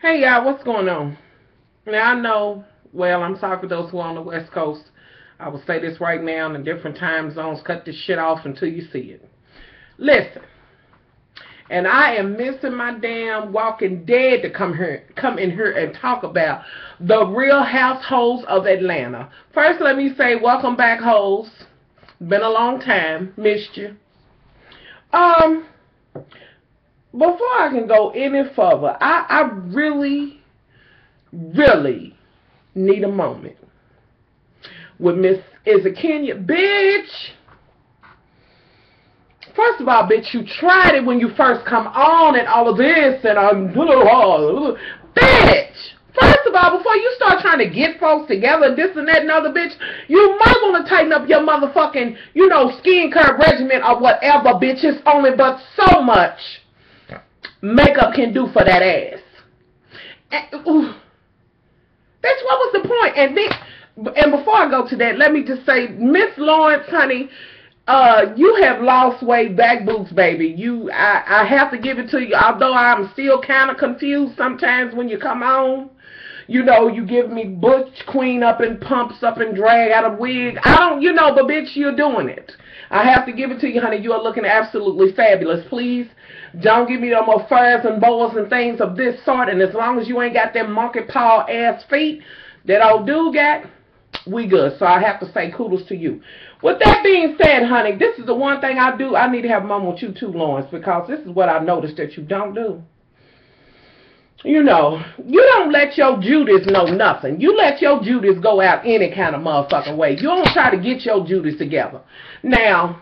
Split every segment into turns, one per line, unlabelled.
Hey y'all, what's going on? Now I know, well, I'm sorry for those who are on the West Coast. I will say this right now in different time zones. Cut this shit off until you see it. Listen, and I am missing my damn Walking Dead to come in here and talk about the Real Households of Atlanta. First, let me say welcome back, hoes. Been a long time. Missed you. Before I can go any further, I really need a moment with Miss Kenya. Bitch! First of all, bitch, you tried it when you first come on and all of this and bitch! First of all, before you start trying to get folks together, this and that and other, bitch, you might want to tighten up your motherfucking, skincare regimen or whatever, bitch. It's only but so much makeup can do for that ass. That's what was the point. And before I go to that, let me just say, Miss Lawrence, honey, you have lost weight, back boots, baby. I have to give it to you. Although I'm still kind of confused sometimes when you come on. You give me butch queen up and pumps up and drag out of wig. I don't, but bitch, you're doing it. I have to give it to you, honey. You are looking absolutely fabulous. Please don't give me no more furs and boas and things of this sort. And as long as you ain't got them monkey paw ass feet that old dude got, we good. So I have to say kudos to you. With that being said, honey, this is the one thing I do. I need to have a moment with you too, Lawrence, because this is what I noticed that you don't do. You don't let your Judas know nothing. You let your Judas go out any kind of motherfucking way. You don't try to get your Judas together. Now,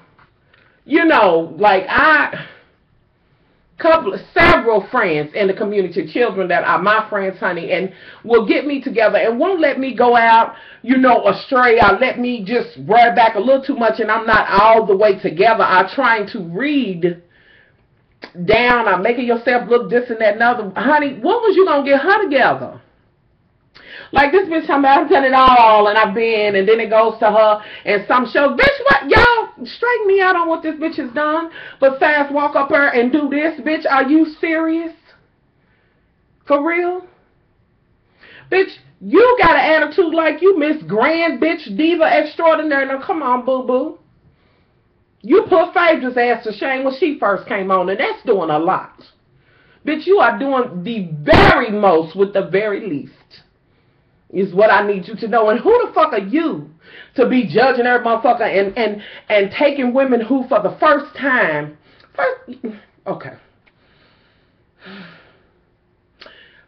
several friends in the community, children that are my friends, honey, and will get me together and won't let me go out, astray, or let me just wear back a little too much and I'm not all the way together. I'm trying to read down, or making yourself look this and that and other. Honey, when was you gonna get her together? Like this bitch talking about, I've done it all and I've been, and then it goes to her and some shows. Bitch, what? Y'all straighten me out on what this bitch has done besides walk up her and do this. Bitch, are you serious? For real? Bitch, you got an attitude like you Miss Grand Bitch Diva Extraordinary. Now come on, boo-boo. You put Phaedra's ass to shame when she first came on, and that's doing a lot. Bitch, you are doing the very most with the very least, is what I need you to know. And who the fuck are you to be judging every motherfucker and taking women who for the first time, okay.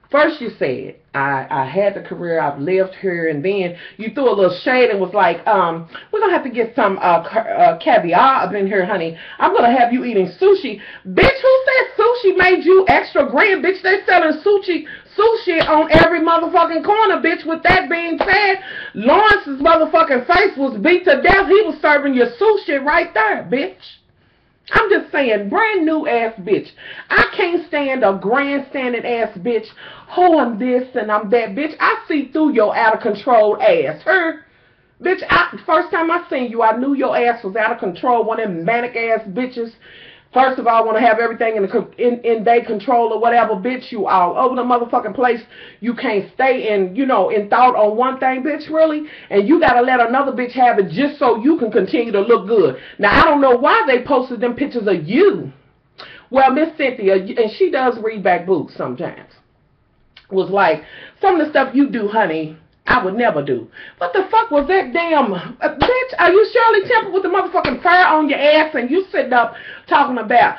First you said, I had the career, I've lived here, and then you threw a little shade and was like, we're going to have to get some caviar up in here, honey. I'm going to have you eating sushi. Bitch, who said sushi made you extra grand? Bitch, they selling sushi on every motherfucking corner, bitch. With that being said, Lawrence's motherfucking face was beat to death. He was serving your sushi right there, bitch. I'm just saying, brand new ass bitch. I can't stand a grandstanding ass bitch. Oh, I'm this and I'm that, bitch. I see through your out of control ass. Her, bitch, first time I seen you, I knew your ass was out of control. One of them manic ass bitches. First of all, I want to have everything in their control or whatever, bitch. You all over the motherfucking place. You can't stay in thought on one thing, bitch, really. And you got to let another bitch have it just so you can continue to look good. Now, I don't know why they posted them pictures of you. Well, Miss Cynthia, and she does read back books sometimes, was like, some of the stuff you do, honey, I would never do. What the fuck was that damn... bitch, are you Shirley Temple with the motherfucking fur on your ass and you sitting up talking about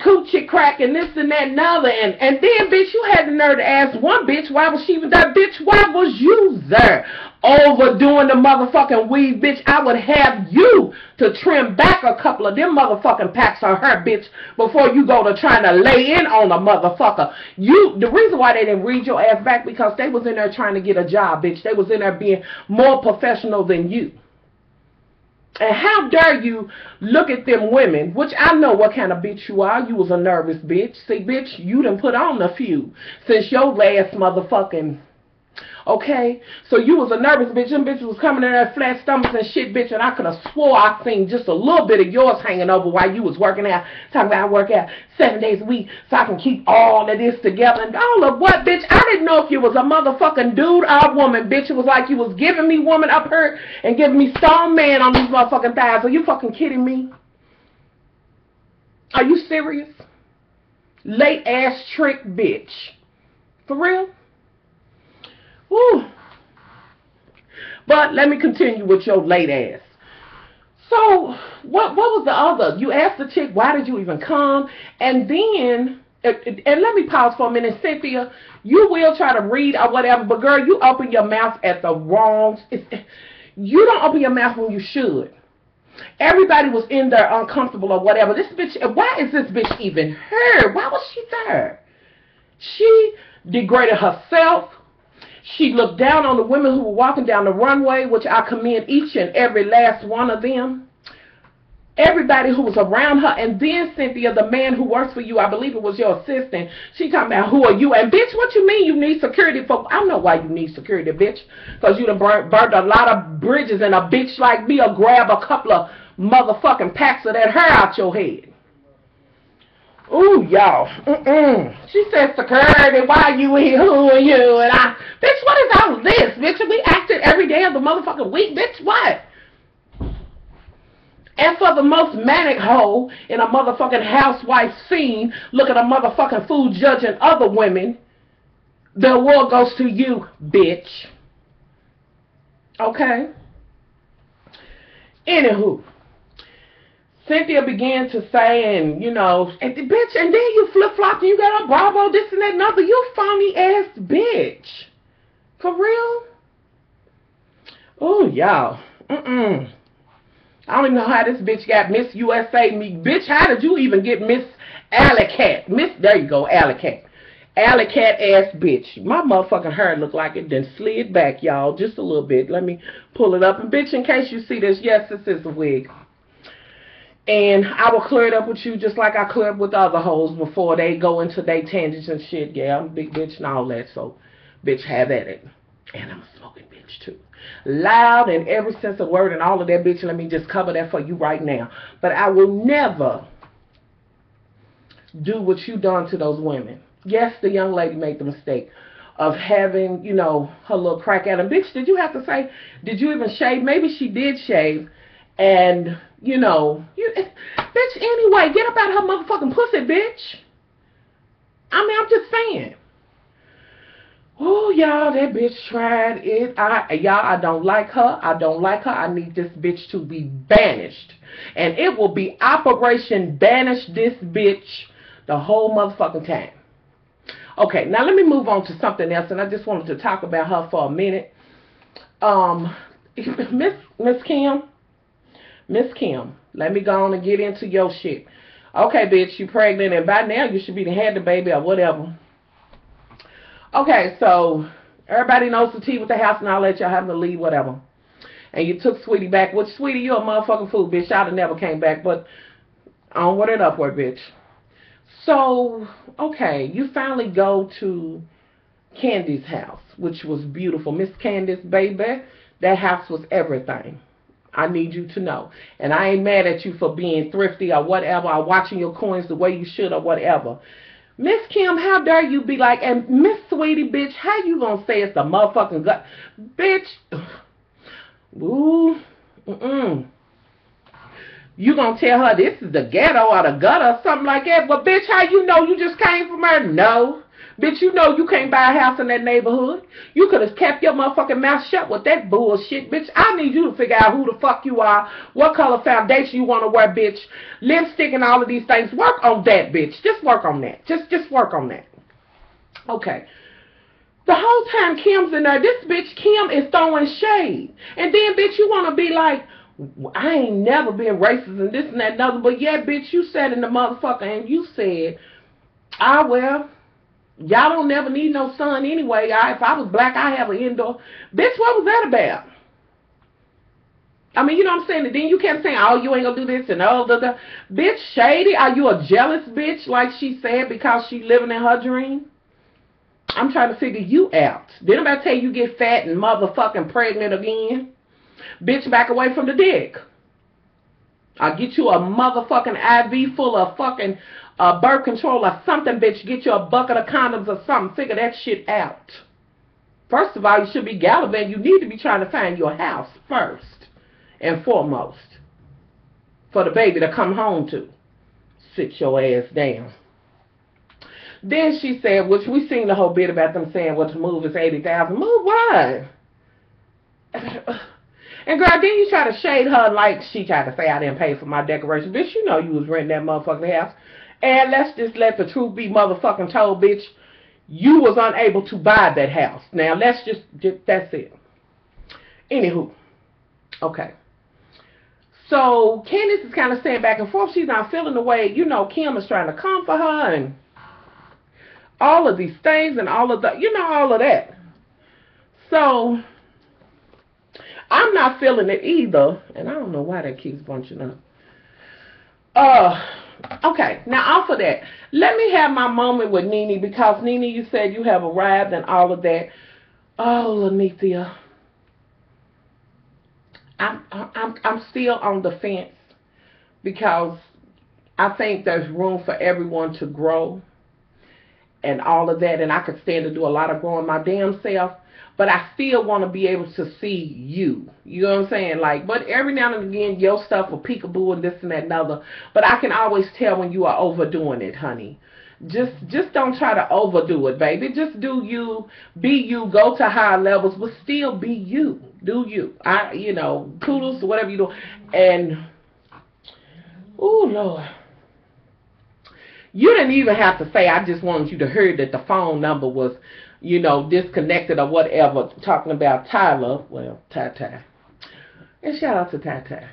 coochie crack and this and that and other, and then, bitch, you had the nerve to ask one bitch, why was she even there? Bitch, why was you there? Overdoing the motherfucking weave, bitch. I would have you to trim back a couple of them motherfucking packs on her, bitch, before you go to trying to lay in on a motherfucker. The reason why they didn't read your ass back, because they was in there trying to get a job, bitch. They was in there being more professional than you. And how dare you look at them women, which I know what kind of bitch you are. You was a nervous bitch. See, bitch, you done put on a few since your last motherfucking Okay, so you was a nervous bitch. Them bitches was coming in there flat stomachs and shit, bitch, and I could have swore I seen just a little bit of yours hanging over while you was working out. Talking about I work out 7 days a week so I can keep all of this together. And all of what, bitch? I didn't know if you was a motherfucking dude or a woman, bitch. It was like you was giving me woman up here and giving me stone man on these motherfucking thighs. Are you fucking kidding me? Are you serious? Late ass trick, bitch. For real? Woo. But let me continue with your late ass. So, what was the other? You asked the chick, why did you even come? And then, and let me pause for a minute, Cynthia, you will try to read or whatever, but girl, you open your mouth at the wrong, you don't open your mouth when you should. Everybody was in there uncomfortable or whatever. This bitch, why is this bitch even here? Why was she there? She degraded herself. She looked down on the women who were walking down the runway, which I commend each and every last one of them. Everybody who was around her. And then, Cynthia, the man who works for you, I believe it was your assistant, she talking about, who are you? And, bitch, what you mean you need security for? I know why you need security, bitch. Because you done burned a lot of bridges, and a bitch like me will grab a couple of motherfucking packs of that hair out your head. Ooh, y'all. She said, security, why you here? Who are you? And I, bitch, what is all this? Bitch, we acted every day of the motherfucking week. Bitch, what? And for the most manic hoe in a motherfucking housewife scene, look at a motherfucking fool judging other women, the award goes to you, bitch. Okay? Anywho. Cynthia began to say, and you know, and bitch, and then you flip-flopped and you got on Bravo, this and that and other. You phony ass bitch. For real? Oh, y'all. I don't even know how this bitch got Miss USA. Bitch, how did you even get Miss Alley Cat? There you go, Alley Cat. Alley Cat ass bitch. My motherfucking hair looked like it then slid back, y'all, just a little bit. Let me pull it up. And bitch, in case you see this, yes, this is a wig. And I will clear it up with you just like I clear up with other hoes before they go into their tangents and shit. Yeah, I'm a big bitch and all that, so bitch, have at it. And I'm a smoking bitch too. Loud in every sense of word and all of that, bitch. Let me just cover that for you right now. But I will never do what you done to those women. Yes, the young lady made the mistake of having, you know, her little crack at him. Bitch, did you have to say, did you even shave? Maybe she did shave. And, you know, bitch, anyway, get up out of her motherfucking pussy, bitch. I mean, I'm just saying. Oh, y'all, that bitch tried it. Y'all, I don't like her. I don't like her. I need this bitch to be banished. And it will be Operation Banish this bitch the whole motherfucking time. Okay, now let me move on to something else. And I just wanted to talk about her for a minute. Miss Kim, let me go on and get into your shit. Okay, bitch, you pregnant, and by now you should be the had the baby or whatever. Okay, so everybody knows the tea with the house and all that. Y'all having to leave, whatever. And you took Sweetie back, which, Sweetie, you a motherfucking fool, bitch. Y'all have never came back, but onward and upward, bitch. So, okay, you finally go to Candy's house, which was beautiful. Miss Candace, baby, that house was everything. I need you to know. And I ain't mad at you for being thrifty or whatever, or watching your coins the way you should or whatever. Miss Kim, how dare you be like, and Miss Sweetie, bitch, how you gonna say it's the motherfucking gut? Bitch. Ooh. You gonna tell her this is the ghetto or the gutter or something like that? But bitch, how you know you just came from her? No. Bitch, you know you can't buy a house in that neighborhood. You could have kept your motherfucking mouth shut with that bullshit, bitch. I need you to figure out who the fuck you are, what color foundation you want to wear, bitch. Lipstick and all of these things. Work on that, bitch. Just work on that. Just work on that. Okay. The whole time Kim's in there, this bitch Kim is throwing shade. And then, bitch, you want to be like, I ain't never been racist and this and that and other. But yeah, bitch, you sat in the motherfucker and you said, well, y'all don't never need no son anyway. If I was black, I have an indoor. Bitch, what was that about? I mean, you know what I'm saying? And then you kept saying, oh, you ain't gonna do this and all the. Bitch, shady, are you a jealous bitch like she said because she living in her dream? I'm trying to figure you out. Did anybody tell you get fat and motherfucking pregnant again? Bitch, back away from the dick. I'll get you a motherfucking IV full of fucking birth control or something, bitch. Get you a bucket of condoms or something. Figure that shit out. First of all, you should be gallivanting. You need to be trying to find your house first and foremost for the baby to come home to. Sit your ass down. Then she said, which we seen the whole bit about them saying, well, to move is $80,000. Move what? And girl, then you try to shade her like she tried to say I didn't pay for my decoration. Bitch, you know you was renting that motherfucking house. And let's just let the truth be motherfucking told, bitch. You was unable to buy that house. Now, let's just that's it. Anywho. Okay. So, Candace is kind of staying back and forth. She's not feeling the way, you know, Kim is trying to comfort her and all of these things and all of the, you know, all of that. So, I'm not feeling it either. And I don't know why that keeps bunching up. Okay, now off of that, let me have my moment with Nene, because Nene, you said you have arrived and all of that. Oh, Lanithia, I'm still on the fence, because I think there's room for everyone to grow and all of that, and I could stand to do a lot of growing my damn self. But I still want to be able to see you. You know what I'm saying? Like, but every now and again, your stuff will peekaboo and this and that and other. But I can always tell when you are overdoing it, honey. Just don't try to overdo it, baby. Just do you, be you, go to higher levels, but still be you. Do you. You know, kudos to whatever you do. And, oh, Lord. You didn't even have to say, I just wanted you to hear that the phone number was, you know, disconnected or whatever, talking about Tyler. Well, Ty. And shout out to Ty.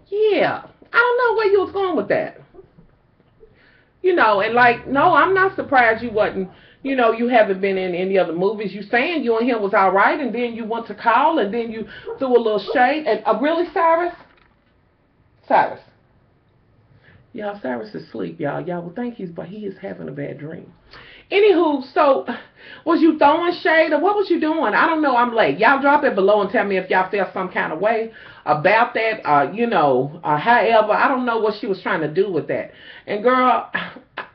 Yeah. I don't know where you was going with that. You know, and like, no, I'm not surprised you wasn't, you know, you haven't been in any other movies. You saying you and him was all right, and then you went to call, and then you threw a little shade. And really, Cyrus? Cyrus. Y'all, Cyrus is asleep, y'all. Y'all will think but he is having a bad dream. Anywho, so, was you throwing shade, or what was you doing? I don't know, I'm late. Y'all drop it below and tell me if y'all felt some kind of way about that, you know, however. I don't know what she was trying to do with that. And girl,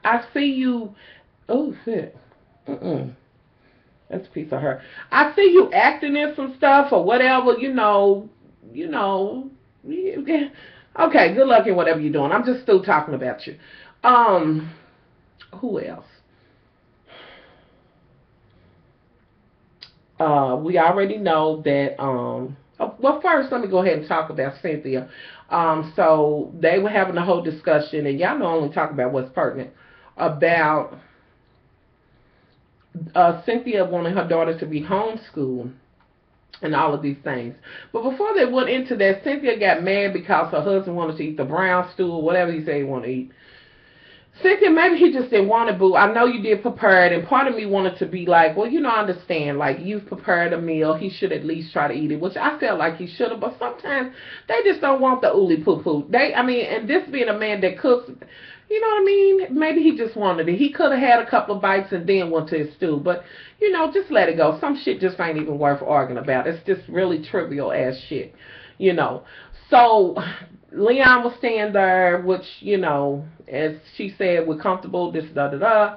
I see you, oh, shit. That's a piece of her. I see you acting in some stuff or whatever, you know. Okay, good luck in whatever you're doing. I'm just still talking about you. Who else? We already know that, well, first, let me go ahead and talk about Cynthia. So, they were having a whole discussion, and y'all know I only talk about what's pertinent, about Cynthia wanting her daughter to be homeschooled and all of these things. But before they went into that, Cynthia got mad because her husband wanted to eat the brown stew, whatever he said he wanted to eat. Cynthia, maybe he just didn't want it, boo. I know you did prepare it, and part of me wanted to be like, well, you know, I understand. Like, you've prepared a meal. He should at least try to eat it, which I felt like he should have. But sometimes they just don't want the ooly poo-poo. I mean, and this being a man that cooks, you know what I mean? Maybe he just wanted it. He could have had a couple of bites and then went to his stew. But, you know, just let it go. Some shit just ain't even worth arguing about. It's just really trivial ass shit, you know. So Leon was staying there, which, you know, as she said, we're comfortable, this, da-da-da.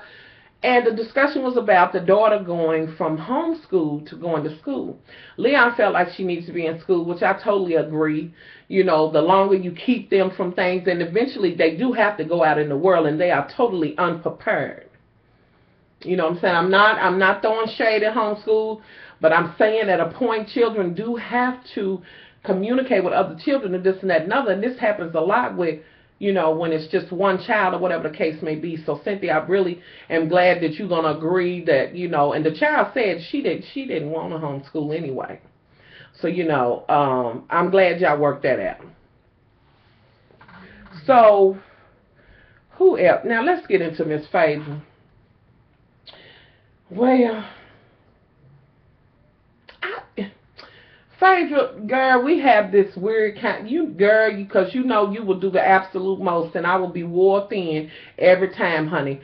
And the discussion was about the daughter going from homeschool to going to school. Leon felt like she needs to be in school, which I totally agree. You know, the longer you keep them from things, and eventually they do have to go out in the world, and they are totally unprepared. You know what I'm saying? I'm not throwing shade at homeschool, but I'm saying at a point children do have to communicate with other children and this and that and other. And this happens a lot with, you know, when it's just one child or whatever the case may be. So, Cynthia, I really am glad that you're going to agree that, you know, and the child said she didn't want to homeschool anyway. So, you know, I'm glad y'all worked that out. So, who else? Now, let's get into Miss Phaedra. Well, Phaedra, girl, we have this weird kind, because you know you will do the absolute most, and I will be wore thin every time, honey.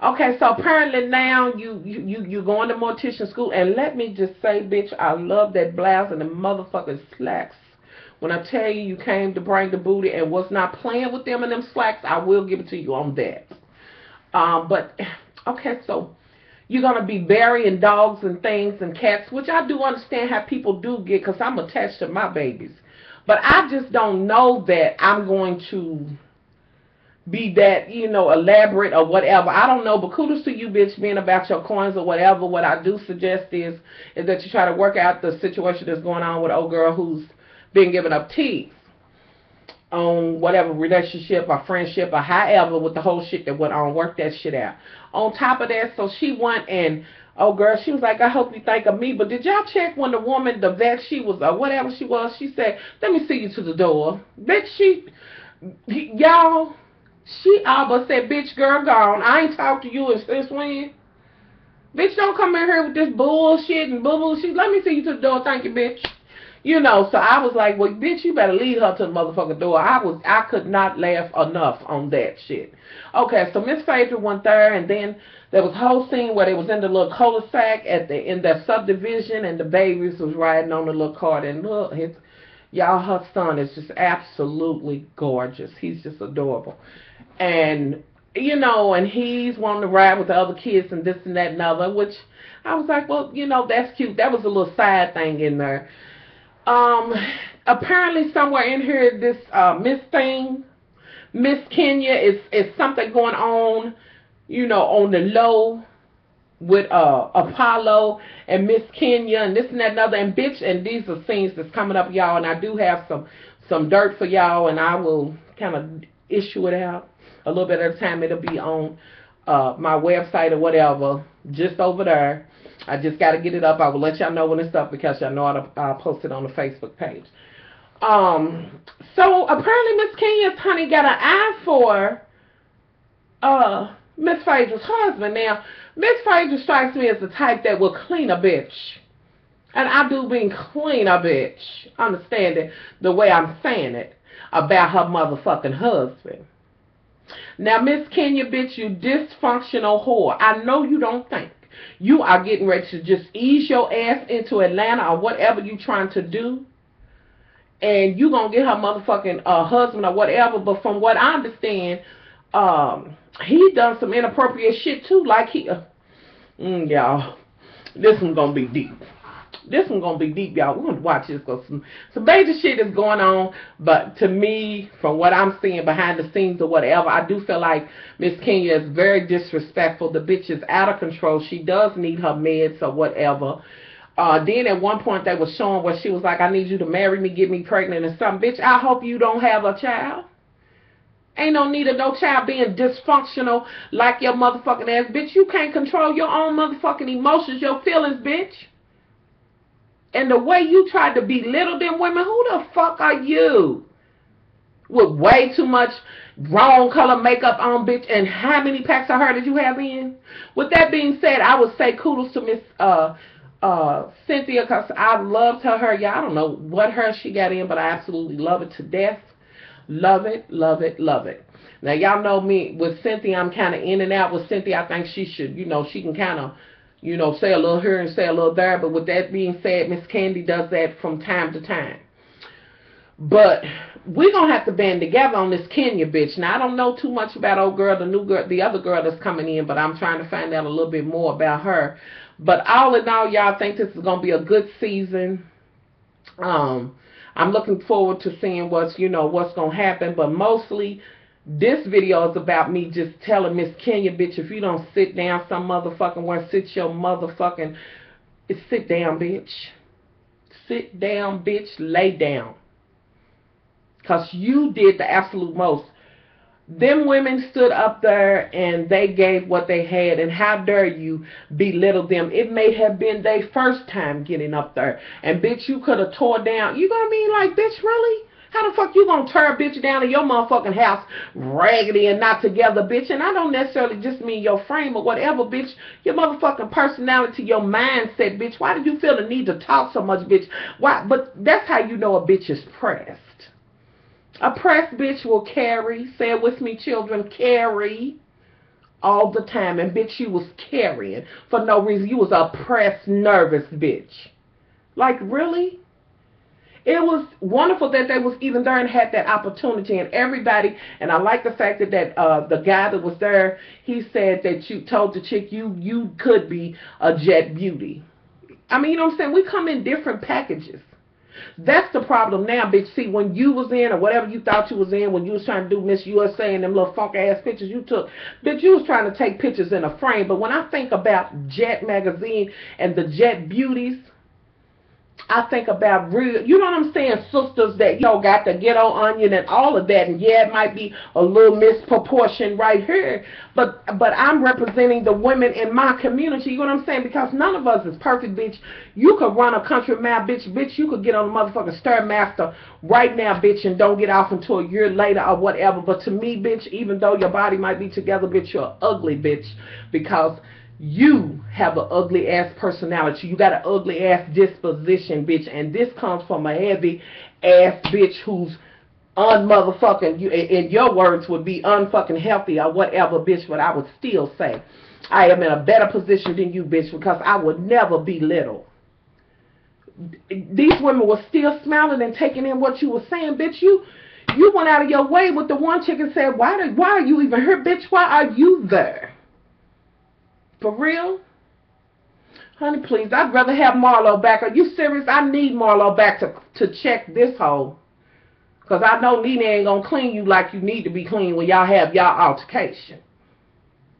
Okay, so apparently now you going to mortician school, and let me just say, bitch, I love that blouse and the motherfucking slacks. When I tell you you came to bring the booty and was not playing with them in them slacks, I will give it to you on that. But okay, so you're gonna be burying dogs and things and cats, which I do understand how people do get, because I'm attached to my babies. But I just don't know that I'm going to be that, you know, elaborate or whatever. I don't know, but kudos to you, bitch, being about your coins or whatever. What I do suggest is that you try to work out the situation that's going on with old girl who's been giving up teeth on whatever relationship or friendship or however with the whole shit that went on. Work that shit out. On top of that, so she went and, oh girl, she was like, I hope you think of me. But did y'all check when the woman, the vet, she was, or whatever she was, she said, let me see you to the door. Bitch, y'all, she almost said, bitch, girl, gone. I ain't talked to you since when? Bitch, don't come in here with this bullshit and boo-boo. Let me see you to the door. Thank you, bitch. You know, so I was like, well, bitch, you better lead her to the motherfucking door. I could not laugh enough on that shit. Okay, so Miss Phaedra went there, and then there was a whole scene where they was in the little cul-de-sac in that subdivision, and the babies was riding on the little cart, and look, y'all, her son is just absolutely gorgeous. He's just adorable. And, you know, and he's wanting to ride with the other kids and this and that and other, which I was like, well, you know, that's cute. That was a little side thing in there. Apparently somewhere in here, this Miss Kenya, is something going on, you know, on the low with Apollo and Miss Kenya and this and that and other, and bitch, and these are scenes that's coming up, y'all, and I do have some dirt for y'all, and I will kind of issue it out a little bit at a time. It'll be on my website or whatever, just over there. I just got to get it up. I will let y'all know when it's up, because y'all know I'll post it on the Facebook page. So apparently Miss Kenya's honey got an eye for Miss Phaedra's husband. Now, Miss Phaedra strikes me as the type that will clean a bitch. And I do mean clean a bitch. Understand it the way I'm saying it about her motherfucking husband. Now, Miss Kenya, bitch, you dysfunctional whore. I know you don't think you are getting ready to just ease your ass into Atlanta or whatever you trying to do, and you gonna get her motherfucking husband or whatever. But from what I understand, he done some inappropriate shit too. Like y'all, this one's gonna be deep. This one's gonna be deep, y'all. We're gonna watch this, because some major shit is going on. But to me, from what I'm seeing behind the scenes or whatever, I do feel like Miss Kenya is very disrespectful. The bitch is out of control. She does need her meds or whatever. Then at one point they was showing where she was like, I need you to marry me, get me pregnant and something. Bitch, I hope you don't have a child. Ain't no need of no child being dysfunctional like your motherfucking ass. Bitch, you can't control your own motherfucking emotions, your feelings, bitch. And the way you tried to belittle them women, who the fuck are you? With way too much wrong color makeup on, bitch. And how many packs of hair did you have in? With that being said, I would say kudos to Miss Cynthia, because I loved her hair. Yeah, I don't know what hair she got in, but I absolutely love it to death. Love it, love it, love it. Now, y'all know me. With Cynthia, I'm kind of in and out with Cynthia. I think she should, you know, she can kind of, you know, say a little here and say a little there. But with that being said, Miss Candy does that from time to time. But we're going to have to band together on this Kenya bitch. Now, I don't know too much about old girl, the new girl, the other girl that's coming in, but I'm trying to find out a little bit more about her. But all in all, y'all, think this is going to be a good season. I'm looking forward to seeing what's going to happen. But mostly, this video is about me just telling Miss Kenya, bitch, if you don't sit down some motherfucking where, sit your motherfucking, sit down, bitch. Sit down, bitch, lay down. Because you did the absolute most. Them women stood up there and they gave what they had, and how dare you belittle them? It may have been their first time getting up there, and bitch, you could have tore down. You gonna be like, bitch, really? How the fuck you gonna tear a bitch down in your motherfucking house raggedy and not together, bitch? And I don't necessarily just mean your frame or whatever, bitch. Your motherfucking personality, your mindset, bitch. Why did you feel the need to talk so much, bitch? Why? But that's how you know a bitch is pressed. A pressed bitch will carry. Say it with me, children. Carry. All the time. And bitch, you was carrying for no reason. You was a pressed, nervous bitch. Like, really? It was wonderful that they was even there and had that opportunity, and everybody, and I like the fact that the guy that was there, he said that you told the chick you could be a jet beauty. I mean, you know what I'm saying? We come in different packages. That's the problem now, bitch. See, when you was in, or whatever you thought you was in, when you was trying to do Miss USA and them little funk ass pictures you took, bitch, you was trying to take pictures in a frame. But when I think about Jet magazine and the Jet beauties, I think about real, you know what I'm saying, sisters that, you know, got the ghetto onion and all of that. And yeah, it might be a little misproportion right here, but I'm representing the women in my community, you know what I'm saying, because none of us is perfect, bitch. You could run a country mile, bitch, you could get on the motherfucking Stairmaster right now, bitch, and don't get off until a year later or whatever. But to me, bitch, even though your body might be together, bitch, you're ugly, bitch, because you have an ugly ass personality. You got an ugly ass disposition, bitch. And this comes from a heavy ass bitch who's unmotherfucking, in your words, would be unfucking healthy or whatever, bitch. But I would still say I am in a better position than you, bitch, because I would never belittle. These women were still smiling and taking in what you were saying, bitch. You went out of your way with the one chick and said, why are you even here, bitch? Why are you there? For real? Honey, please, I'd rather have Marlo back. Are you serious? I need Marlo back to check this hole. Because I know Nene ain't going to clean you like you need to be clean when y'all have y'all altercation.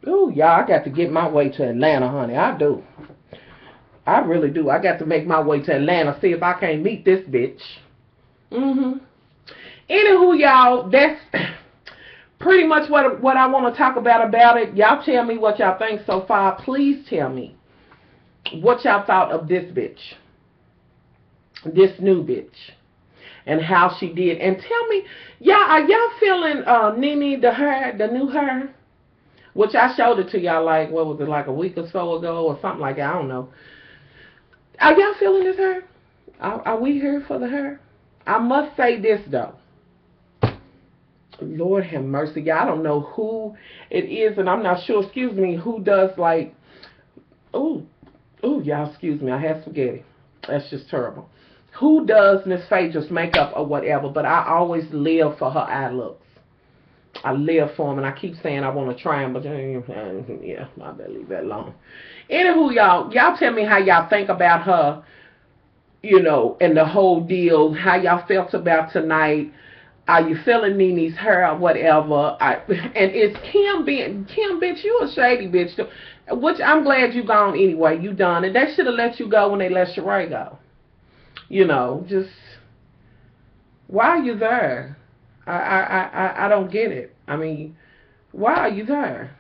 Ooh, y'all, I got to get my way to Atlanta, honey. I do. I really do. I got to make my way to Atlanta, see if I can't meet this bitch. Anywho, y'all, that's pretty much what I want to talk about it. Y'all tell me what y'all think so far. Please tell me what y'all thought of this bitch. This new bitch. And how she did. And tell me, y'all, are y'all feeling Nene, the new her? Which I showed it to y'all like, what was it, like a week or so ago or something like that. I don't know. Are y'all feeling this her? Are we here for the her? I must say this, though. Lord have mercy, y'all. I don't know who it is, and I'm not sure, excuse me, who does like, ooh, y'all, excuse me, I had spaghetti. That's just terrible. Who does Miss Phaedra's makeup or whatever, but I always live for her eye looks. I live for them, and I keep saying I want to try them, but yeah, I better leave that alone. Anywho, y'all tell me how y'all think about her, you know, and the whole deal, how y'all felt about tonight. Are you feeling Nene's hair or whatever? And it's Kim, bitch, you a shady bitch too. Which I'm glad you gone anyway. You done. And they should have let you go when they let Sheree go. You know, just, why are you there? I don't get it. I mean, why are you there?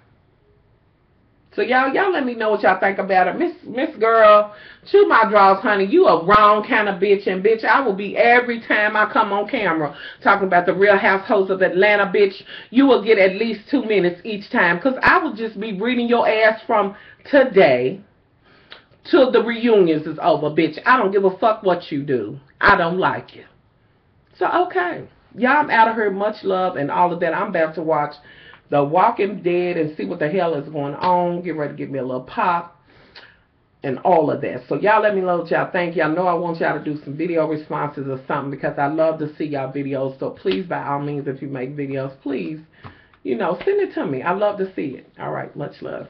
So y'all let me know what y'all think about it. Miss Girl, chew my draws, honey. You a wrong kind of bitch. And bitch, I will be every time I come on camera talking about the Real Housewives of Atlanta, bitch. You will get at least 2 minutes each time. Because I will just be reading your ass from today till the reunions is over, bitch. I don't give a fuck what you do. I don't like you. So, okay. Y'all, I'm out of here. Much love and all of that. I'm about to watch The Walking Dead and see what the hell is going on. Get ready to give me a little pop and all of that. So y'all let me know what y'all think. Y'all know I want y'all to do some video responses or something because I love to see y'all videos. So please, by all means, if you make videos, please, you know, send it to me. I love to see it. All right, much love.